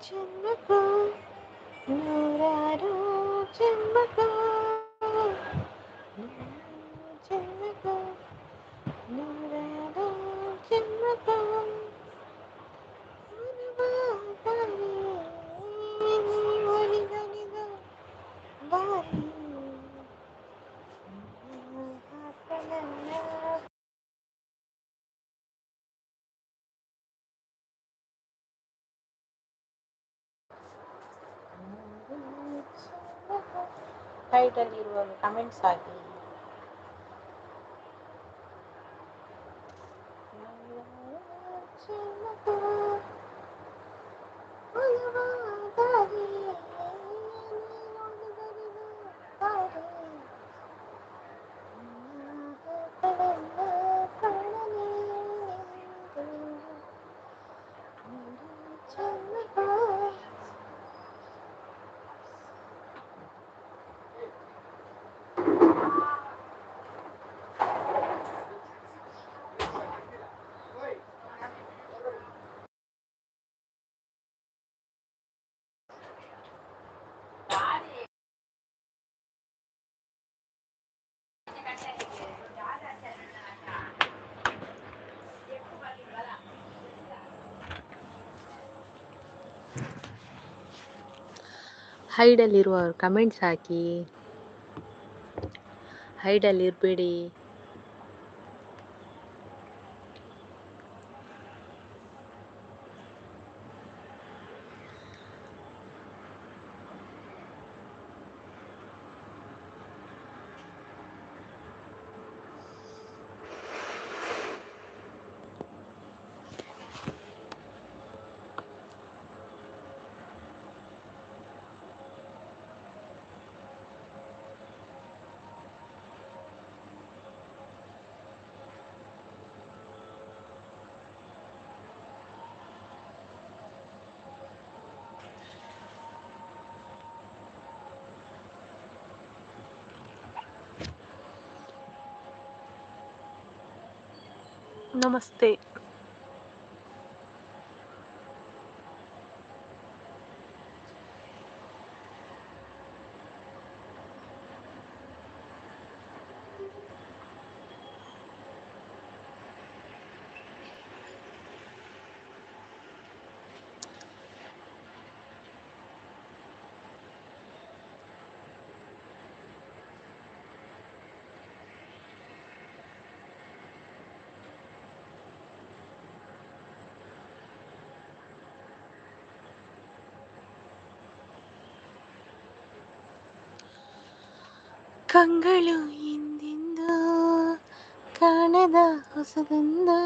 ಜನ್ಮಕ್ಕೂ ನೂರಾರು ಜನ್ಮಕ್ಕೂ ಜನ್ಮಕ್ಕೂ ನೂರಾರು ಜನ್ಮಕ್ಕೂ ಒಲಿದನಿದ ಬಾರಿ ಹಾಕಲಲ್ಲ ಟೈಟಲ್ಲಿರುವ ಕಮೆಂಟ್ಸ್ ಹಾಕಿ. ಹೈಡಲ್ಲಿರುವವರು ಕಮೆಂಟ್ಸ್ ಹಾಕಿ. ಹೈಡಲ್ಲಿ ಇರಬೇಡಿ. ನಮಸ್ತೆ. ಕಂಗಳು ಹಿಂದಿಂದು ಕಾಣದ ಹೊಸದೊಂದು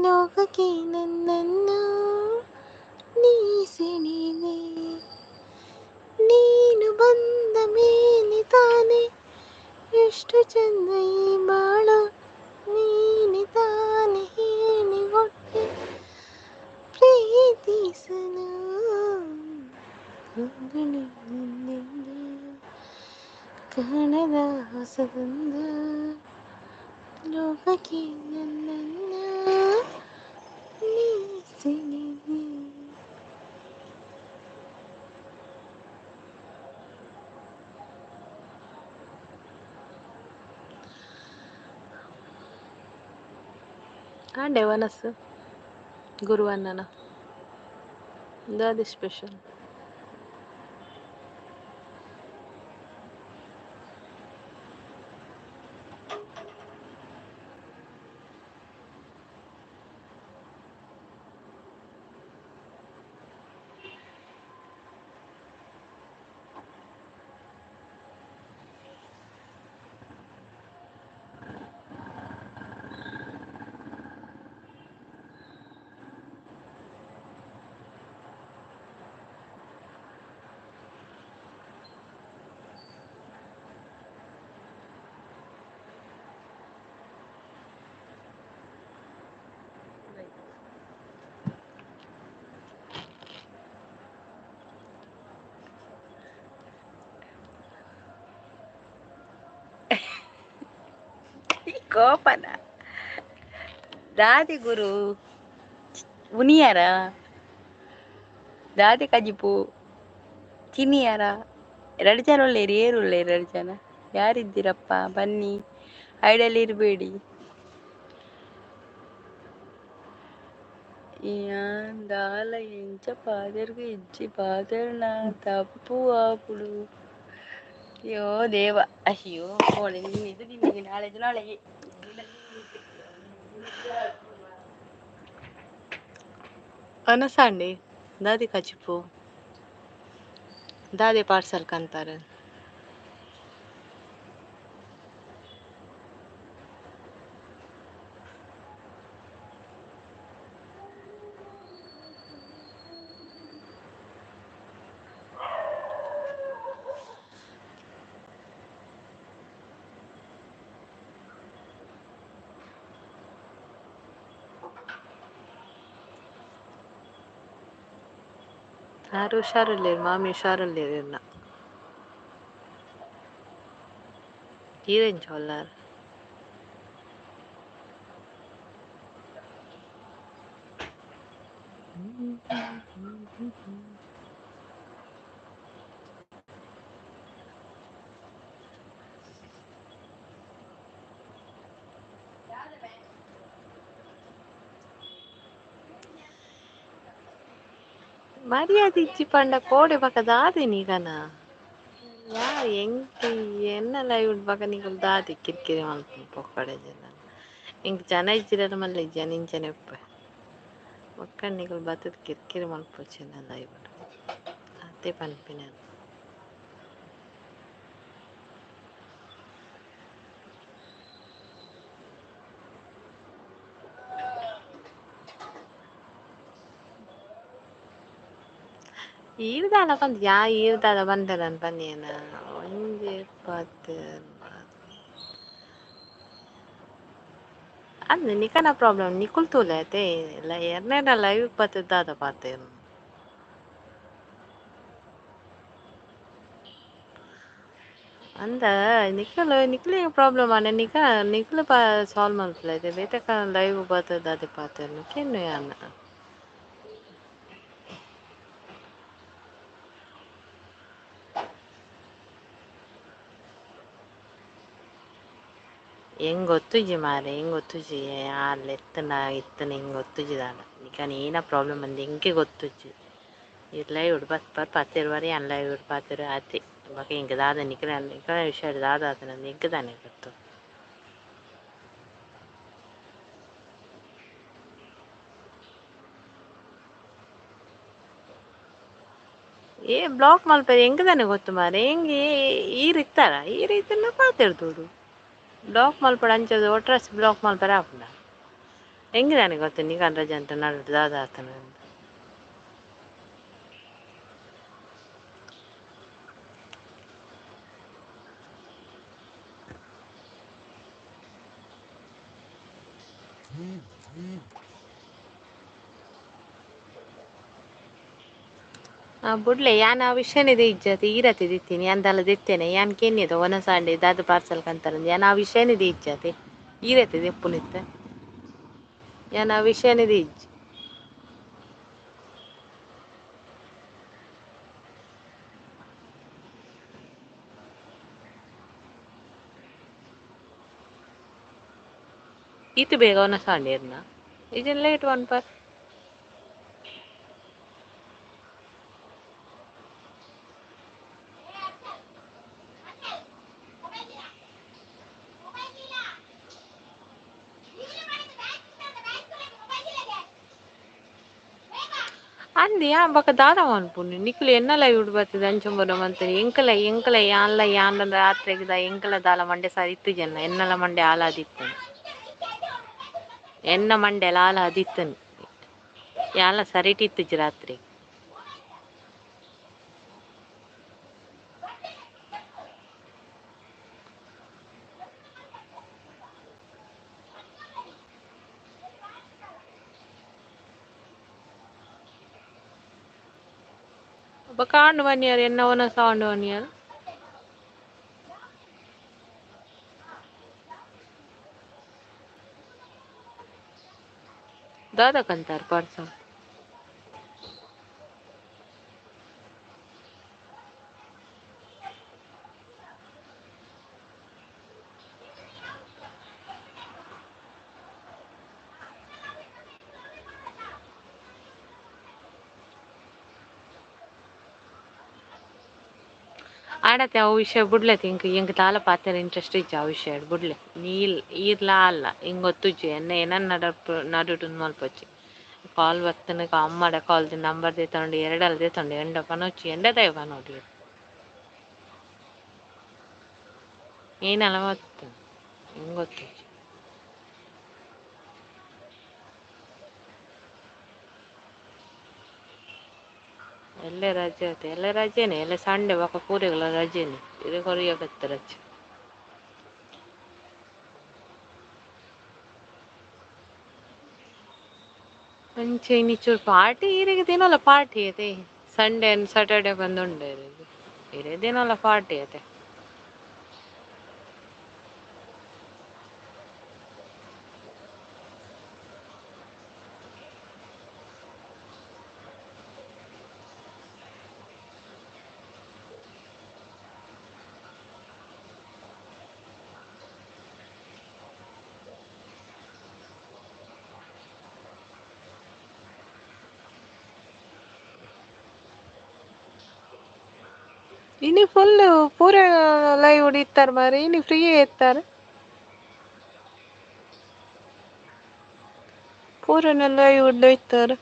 ಲೋಕಕ್ಕೆ ನನ್ನನ್ನು ನೀ ಸೆಳೆದೆ. ನೀನು ಬಂದ ಮೇಲೆ ತಾನೆ ಎಷ್ಟು ಚಂದ ಈ ಬಾಳು, ನೀನೆ ತಾನೆ ಹೇಳಿ ಹೊಟ್ಟೆ ಪ್ರೀತಿಸಲು. ಕಂಗಳು ಹಿಂದಿಂದು ಕಾಣದ ಹೊಸದೊಂದು ಲೋಕಕ್ಕೆ ನನ್ನನ್ನು ನೀ ಸೆಳೆದೆ. ಆಂಡೆ ವನಸ್ ಗುರುವಣ್ಣನ ದಾದಿ ಸ್ಪೆಷಲ್. ಕೋಪನ ದಾದಿ ಗುರು ಉನಿಯಾರ ದಾದಿ ಕಜಿಪು ಚಿನಿಯಾರ 2 ಜನ ಒಳ್ಳೆಯರು ಏರು ಒಳ್ಳೆಯರು 2 ಜನ ಯಾರಿದ್ದೀರಪ್ಪ ಬನ್ನಿ ಐಡಲ್ಲಿ ಇರಬೇಡಿ ದಾಲ ಎಂಚ ಪಾದರ್ಗೆ ಇಜ್ಜಿ ಪಾದರ್ನ ತಪ್ಪು ಆಪುಡು ಅಯ್ಯೋ ದೇವ ಅಯ್ಯೋ ಕೋಳಿ ನಿನ್ನಿದು ನಿನ್ನಿಗೆ ನಾಳೆದು ನಾಳೆಗೆ ಅನಸಂಡಿ ದಾದಿ ಕಚಿಪು ದಾದಿ ಪಾರ್ಸಲ್ ಕಂತಾರೆ ಯಾರು ಹುಷಾರಿಲ್ಲೇರು ಮಾಮಿ ಹುಷಾರಿಲ್ಲೇರು ಇನ್ನ ಈರೆಂಚ ಹೊಲ್ಲಾರು ಮರ್ಯಾದೆ ಇಚ್ಚಿ ಪಂಡ ಕೋಡೆ ಬಕ ದಾದಿ ನೀಗನ ಯಾರು ಎಂಕ್ ಎನ್ನ ಲೈವ್ ಬಕ ನೀಗಲ್ ದಾದಿ ಕಿರಿಕಿರಿ ಮಲ್ಪು ಪೊಕ್ಕಡೆ ಜನ ಎಂಕ್ ಜನ ಇಜ್ಜಿರ ಮಲ್ಲ ಜನ ಇಂಚನೆ ಉಪ್ಪ ಒಕ್ಕನ್ ನಿಗಲ್ ಬತ್ತದ ಕಿರಿಕಿರಿ ಮಲ್ಪು ಚೆನ್ನ ಲೈವ್ ಅತ್ತೆ ಪನ್ಪಿನ ಈರ್ದಾಲ ಬಂದ್ ಯಾ ಈರ್ದಾದ ಬಂದರನ್ ಬನ್ನಿಯನ ಒಂಜಿ ಪತ್ತು ಅಂದ್ ನಿಕನ ಪ್ರಾಬ್ಲಮ್ ನಿಕುಲ್ ತೂಲೆ ಅತೆ ಎರನೇನ ಲೈವ್ ಬತ್ತದಾದ ಪಾತೇನು ಅಂದ ನಿಖಿಲ್ ಪ್ರಾಬ್ಲಮ್ ಆನೆ ನಿಖಿಲ್ ಸಾಲ್ವ್ ಮಾಡ್ಲೈತೆ ಬೇತೆ ಲೈವ್ ಬತ್ತದಾದ ಪಾತೇನು ಕೆನ್ನು ಯಾನ ಹೆಂಗ್ ಗೊತ್ತುಜಿ ಮಾರೆ ಹೆಂಗ್ ಗೊತ್ತುಜಿ ಅಲ್ಲಿ ಇತ್ತನ ಹೆಂಗ್ ಗೊತ್ತುಜಿದಾನ ನಿಕನ್ ಏನ ಪ್ರಾಬ್ಲಮ್ ಅಂದ್ ಹೆಂಗೆ ಗೊತ್ತುಜಿ ಇರ್ಲೈ ಉಡ್ಬತ್ ಪತ್ತಿರುವರೆ ಅನ್ಲೈ ಉಡ್ಪಾತಿರು ಆತಿ ಬಾಕಿ ಹಿಂಗೆ ದಾದ ನಿಕಲ ವಿಷಯ ದಾದ ಆತನ ನಿಗ್ಗದಾನೆ ಗೊತ್ತು ಬ್ಲಾಕ್ ಮಲ್ಪರೆ ಹೆಂಗದಾನೆ ಗೊತ್ತು ಮಾರೆ ಹೆಂಗೆ ಈರಿತ್ತಾರ ಈರಿತ್ತನ್ನ ಪಾತಿರ್ದೋಡು ಬ್ಲಾಕ್ ಮಲ್ಪಡ ಅಂಚದು ಒಟ್ರಸ್ ಬ್ಲಾಕ್ ಮಲ್ಪರೆ ಆಪುಂಡ ಹೆಂಗಿದಾನೆ ಗೊತ್ತು ನಿಕನ್ ರಜೆ ಅಂತ ನಡು ದಾದ ಆತನ ಬುಡ್ಲೆ ಯಾನ್ ಆ ವಿಷಯನೇ ಇಜ್ಜತ್ ಈರತ್ತೆ ದಿತ್ತೀನಿ ಅಂದಲ್ಲ ದಿತ್ತೇನೆ ಯಾನ್ ಕೆನ್ನಿದ ಒನಸಾಂಡೆ ದಾದ ಪಾರ್ಸಲ್ ಕಂತಾರಂದ ಯಾನ್ ಆ ವಿಷಯನೇ ಇಜ್ಜತೆ ಈರತ್ತೆ ದೆಪ್ಪುನಿತ್ತ ಯಾನ್ ಆ ವಿಷಯನೇ ಇಜ್ಜ ಇತ್ತು ಬೇಗ ಒನಸಾಂಡೆ ಇರ್ನ ಇದನ್ ಲೇಟ್ ಒನ್ ಪರ್ ಅಂದಿ ಬಕ ದಾದ ಮನ್ಪುಂಡು ನಿಕ್ಲು ಎನ್ನಲ ಇವ್ಡು ಬರ್ತದೆ ಅಂಚಂಬರ ಮಂತರಿ ಎಂಕಲ ಯಾನ್ಲ ಯಾನ್ ರಾತ್ರಿಗಿದ ಎಂಕಲ ದಾಲ ಮಂಡೆ ಸಾರಿ ಇತ್ತು ಜನ ಎನ್ನಲ ಮಂಡೆ ಆಲಾದಿತ್ತು ಎನ್ನ ಮಂಡೆ ಲಾಲ ಅದಿತ್ತನ್ ಯಾನ್ಲ ಸರಿಟ್ ಇತ್ತುಜಿ ರಾತ್ರಿ ಬಕ ಆಂಡು ಮನಿಯಾರು ಎನ್ನ ಒನಸ ಆಂಡು ಮನಿಯಾರು दादा कंतार परसों ಆಡತ್ತೆ ಆ ವಿಷಯ ಬಿಡ್ಲತಿ ಹಿಂಗೆ ತಾಲ ಪಾತ್ರ ಇಂಟ್ರೆಸ್ಟ್ ಇಚ್ಚ ಆ ವಿಷಯ ಬಿಡ್ಲೆ ನೀಲ್ ಈರ್ಲಾ ಅಲ್ಲ ಹಿಂಗೆ ಗೊತ್ತುಚ್ಚಿ ಎನ್ನ ಏನನ್ನ ನಡುಟು ಮಲ್ಪಚ್ಚಿ ಕಾಲ್ ಬರ್ತನಕ ಅಮ್ಮಡ ಕಾಲ್ದು ನಂಬರ್ ತಗೊಂಡು ಎರಡಲ್ಲ ತಗೊಂಡು ಎಂಡ ಪನೊಚ್ಚಿ ಎಂಡ ದೈವ ನೋಡಿ ಏನಲ್ಲ ಗೊತ್ತು ಹಿಂಗೆ ಗೊತ್ತುಚ್ಚಿ ಎಲ್ಲ ರಜೆ ಆಯ್ತು ಎಲ್ಲ ರಜೆನೆ ಎಲ್ಲ ಸಂಡೆ ಬಕ್ಕ ಪೂರೆಗಳ ರಜೆನೆ ಇದು ಕೊರಿಯಾಗತ್ತ ರಜೆ ಅಂಚೆ ಇನ್ನಿಚೂರು ಪಾರ್ಟಿ ಇರಿಗೆ ದಿನಲ್ಲ ಪಾರ್ಟಿ ಐತೆ ಸಂಡೇ ಅಂಡ್ ಸಾಟರ್ಡೆ ಬಂದುಂಡೆ ಇರೇ ದಿನಲ್ಲ ಪಾರ್ಟಿ ಐತೆ ಇನ್ನು ಫುಲ್ ಪೂರ ಲೈವ್ ಹೊಡಿತಾರೆ ಮಾರಿ ಇನ್ನು ಫ್ರೀ ಇರ್ತಾರೆ ಪೂರನ ಲೈವ್ ಹೊಡ್ತಾರೆ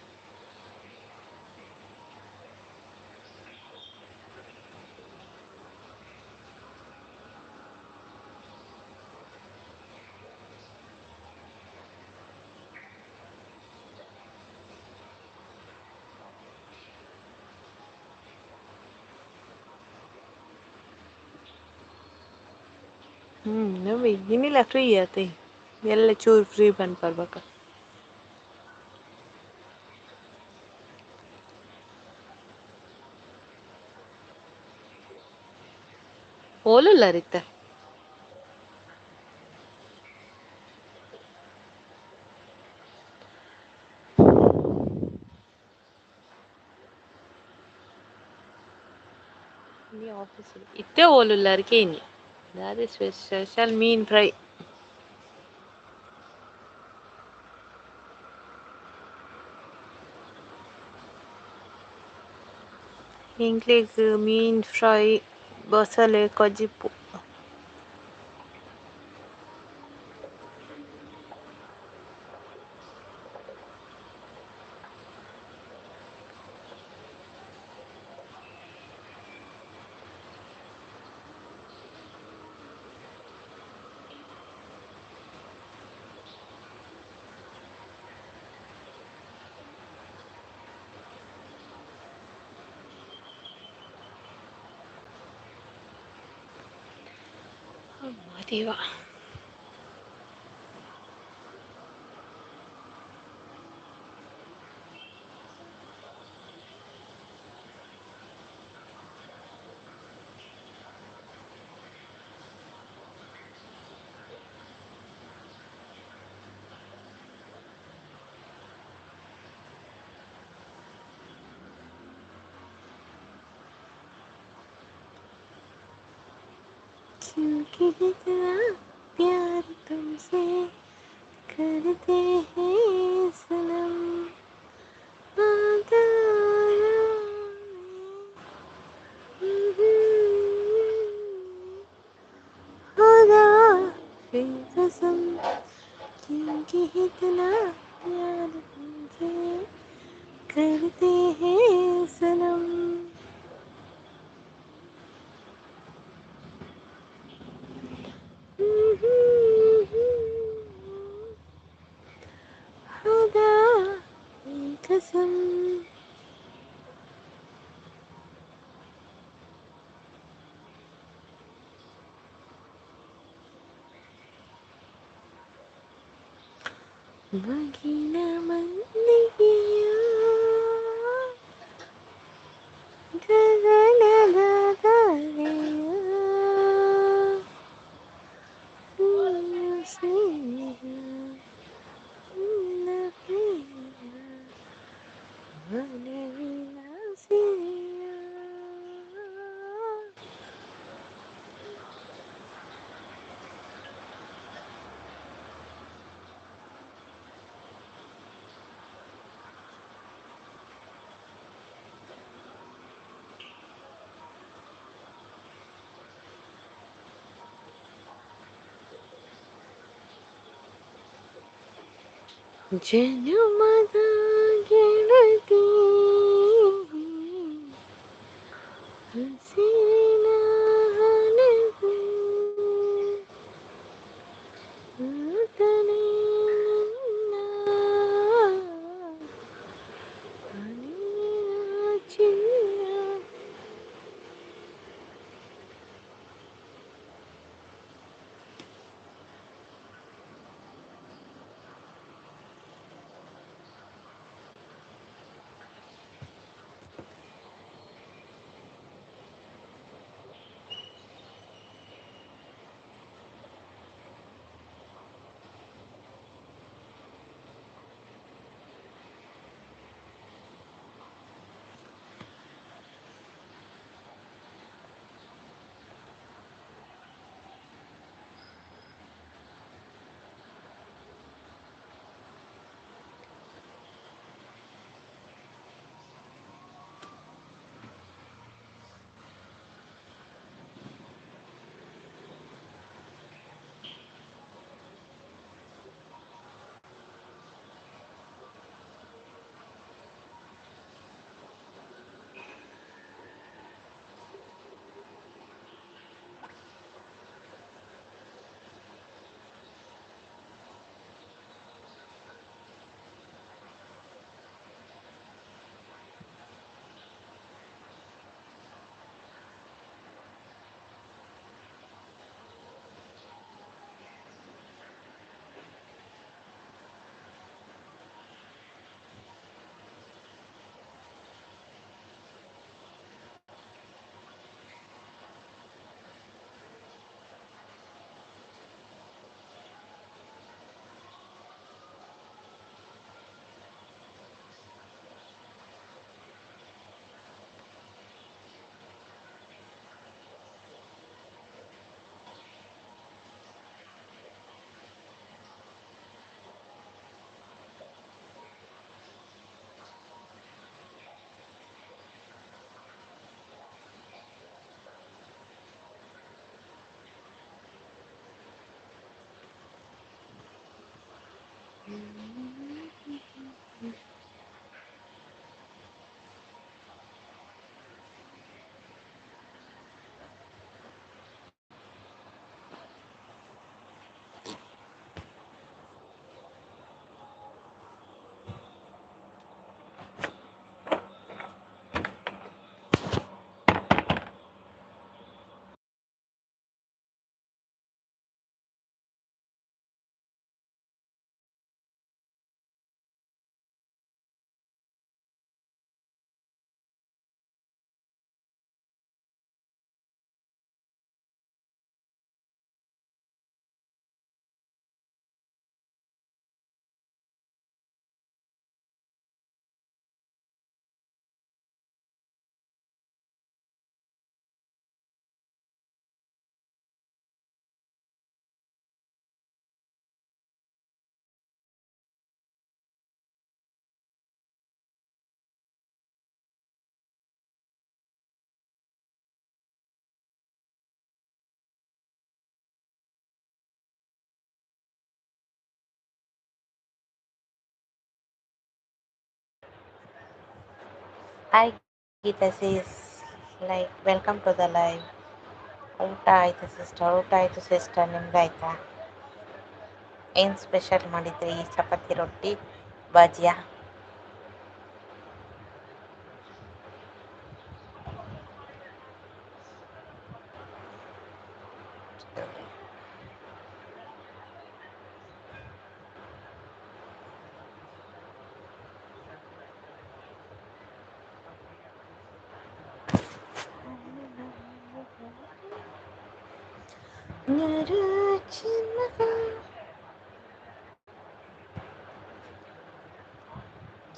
ನಾವು ಇನ್ನಿಲ್ಲ ಫ್ರೀ ಆಯ್ತು ಎಲ್ಲ ಚೂರು ಫ್ರೀ ಬಂದು ಬರ್ಬೇಕು ಓಲಲ್ಲ ರೀತ ಆಫೀಸ್ ಇತ್ತೇ ಓಲಲ್ಲ ಅರ್ಕೇನಿ ಅದೇ ಸ್ಪೆಷಲ್ ಮೀನ್ ಫ್ರೈ ಇಂಕ್ಲಿಗ್ ಮೀನ್ ಫ್ರೈ ಬಸಳೆ ಕಜಿಪ್ಪು ದೇವ क्योंकि इतना प्यार तुमसे करते हैं सनम खुदा की कसम क्योंकि इतना प्यार तुमसे करते हैं सनम खुदा की कसम बगीना मंदिया गगन दादा ಜನುಮದ ಗೆಳತಿ ಹಸಿರಿನ ಹಣೆಗೂ ಆತನೇ ನನ್ನ ಹಣೆಯ ಚಿನ್ನ. Hi Geeta says like welcome to the live. ಊಟ ಆಯ್ತು ಸಿಸ್ಟರ್, ಊಟ ಆಯ್ತು ಸಿಸ್ಟರ್, ನಿಮ್ದಾಯ್ತಾ? ಏನು ಸ್ಪೆಷಲ್ ಮಾಡಿದ್ರಿ? ಚಪಾತಿ ರೊಟ್ಟಿ ಬಾಜಿಯಾ?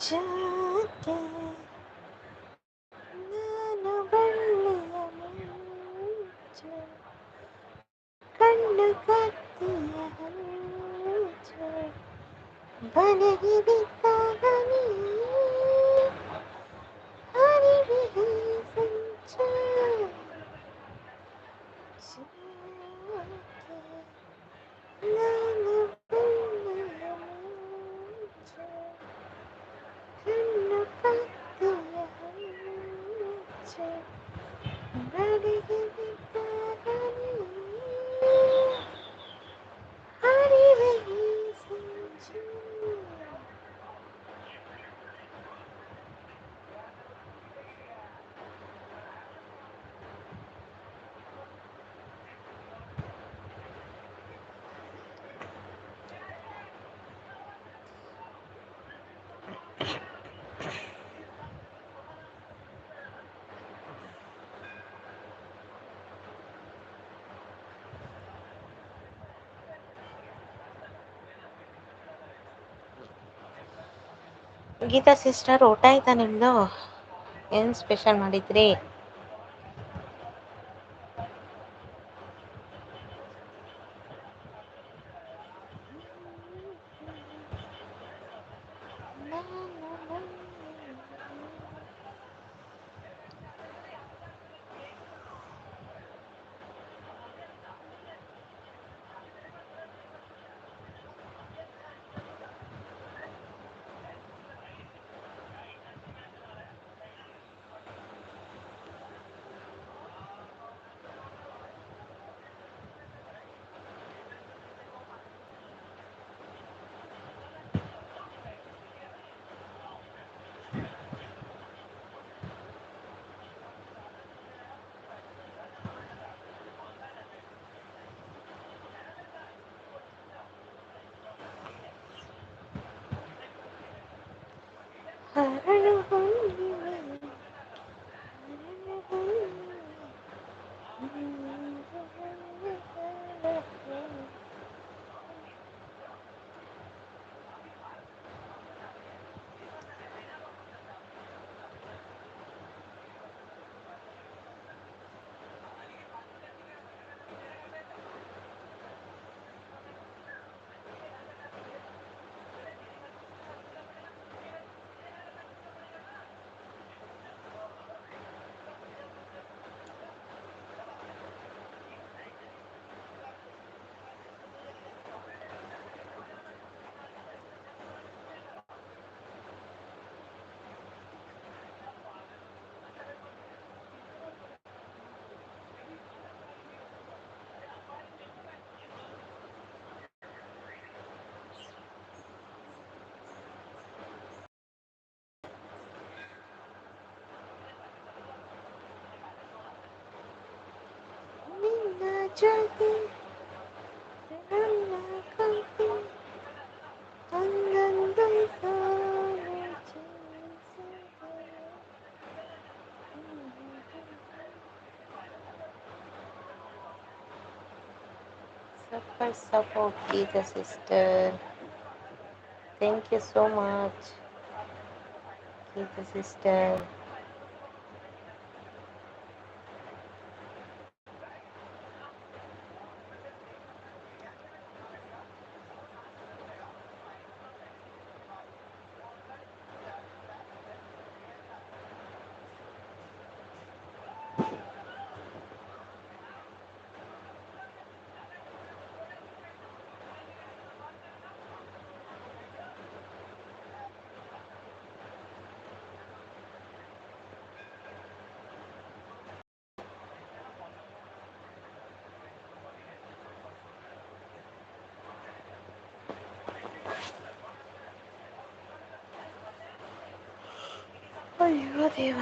ಜಾಕೆ ನಾನು ಬಳ್ಳಿಯ ಮುಂಚೆ ಕಣ್ಣು ಕತ್ತಿಯ ಹಂಚೆ ಬಲೆಗೆ ಬಿದ್ದಾಗ ನೀ ಅರಿವಿಗೆ ಸಂಚ ಜಾಕೆ ನಾನು ಬಳ್ಳಿಯ ಮುಂಚೆ ನಡಿಗೆ ಬಿದ್ದಾಗ ನೀ ಹರಿವೆ ಈ ಸಂಚು. ಗೀತಾ ಸಿಸ್ಟರ್, ಊಟ ಆಯ್ತಾ ನಿಮ್ದು? ಏನು ಸ್ಪೆಷಲ್ ಮಾಡಿದ್ರಿ? ಹರಳು ಹುಣ್ಣಿಮೆ, ಹರಳು ಹುಣ್ಣಿಮೆ. ನಿನ್ನ ಜೊತೆ ನನ್ನ ಕಂಪಿ ಒಂದೊಂದು ಸಾಲು ಜೀವಿಸಿದೆ. Super support, Geeta sister. Thank you so much, Geeta sister. ಅಯ್ಯೋ ದೇವ.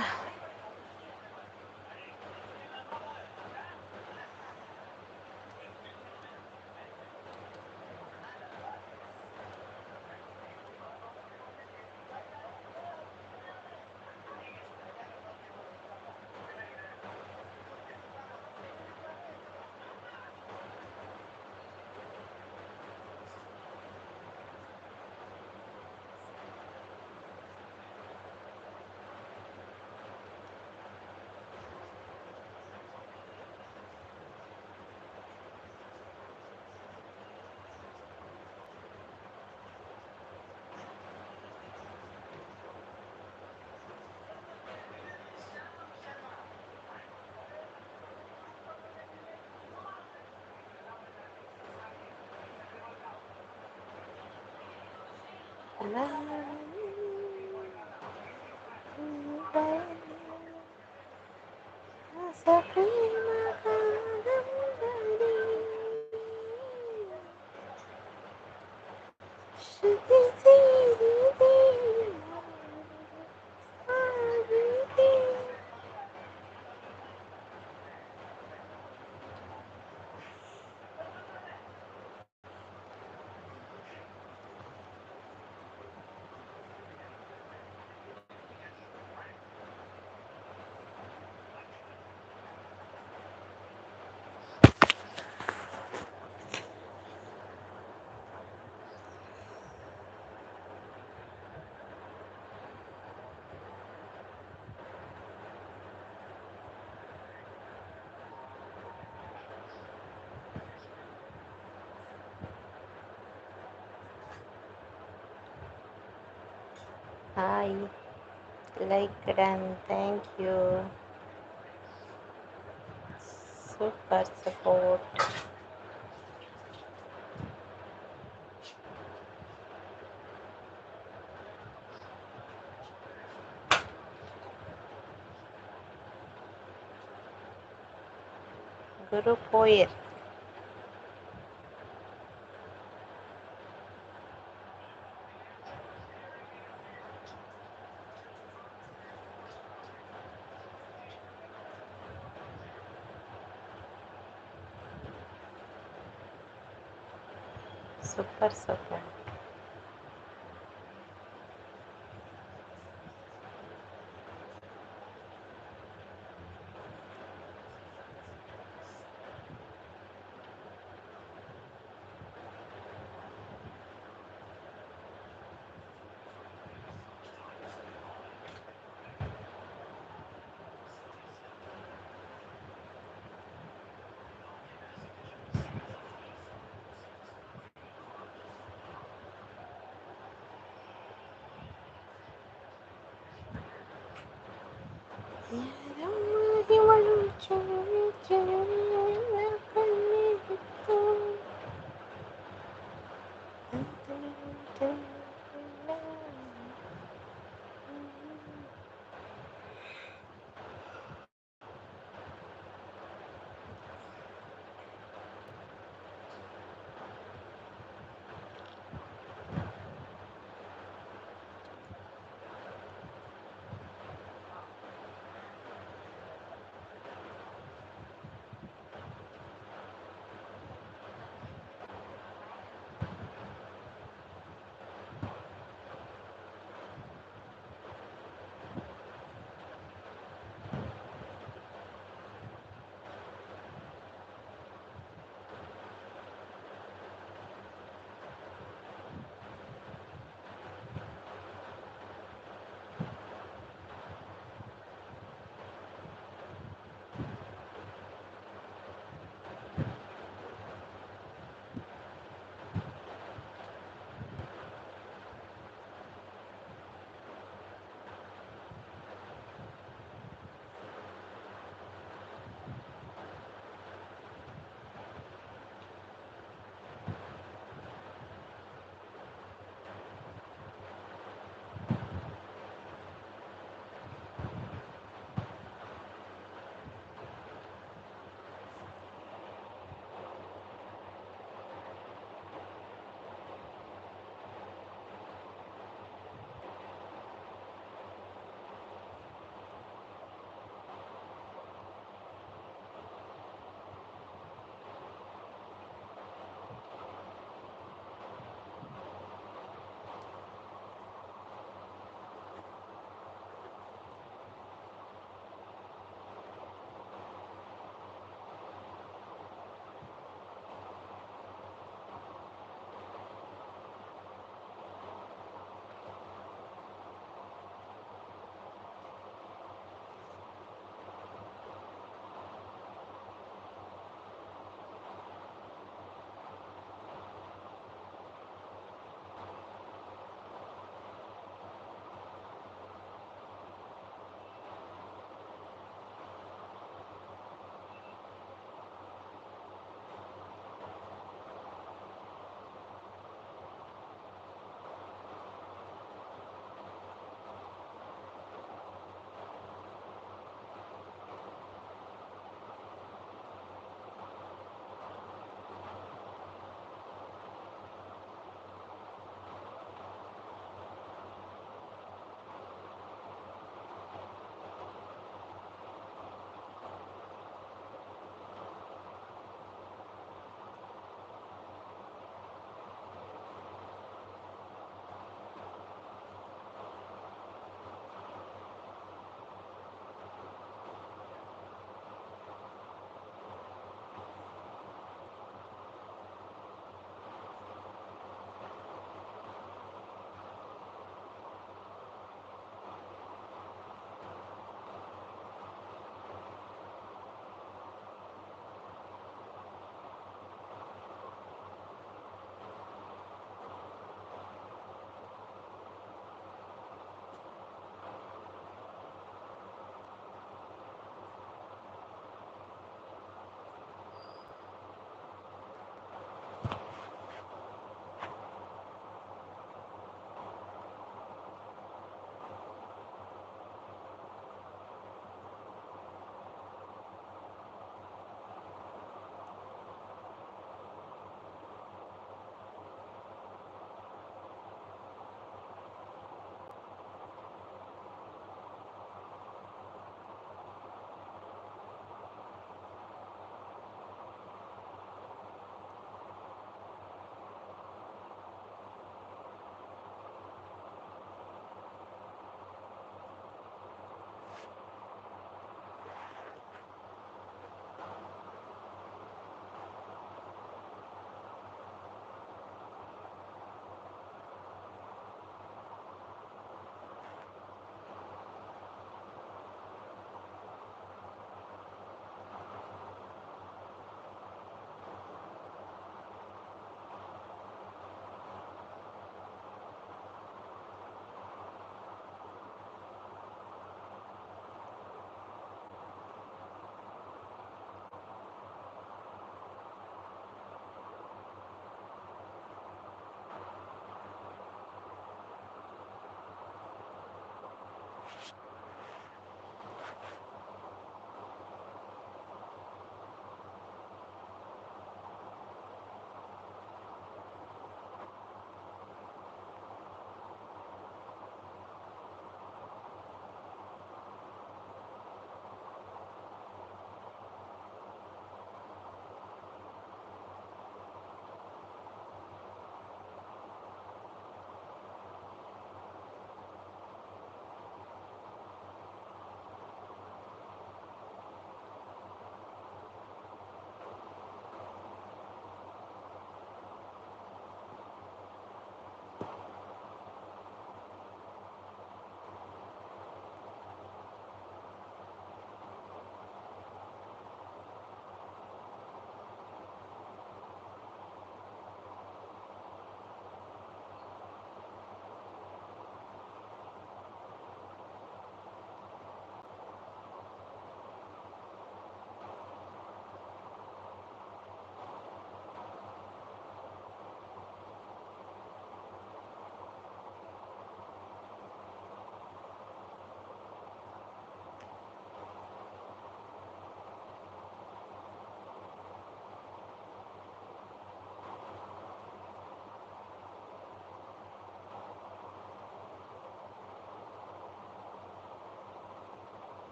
Safina Hi, like done. Thank you. Super support. Guru Poet. Super super.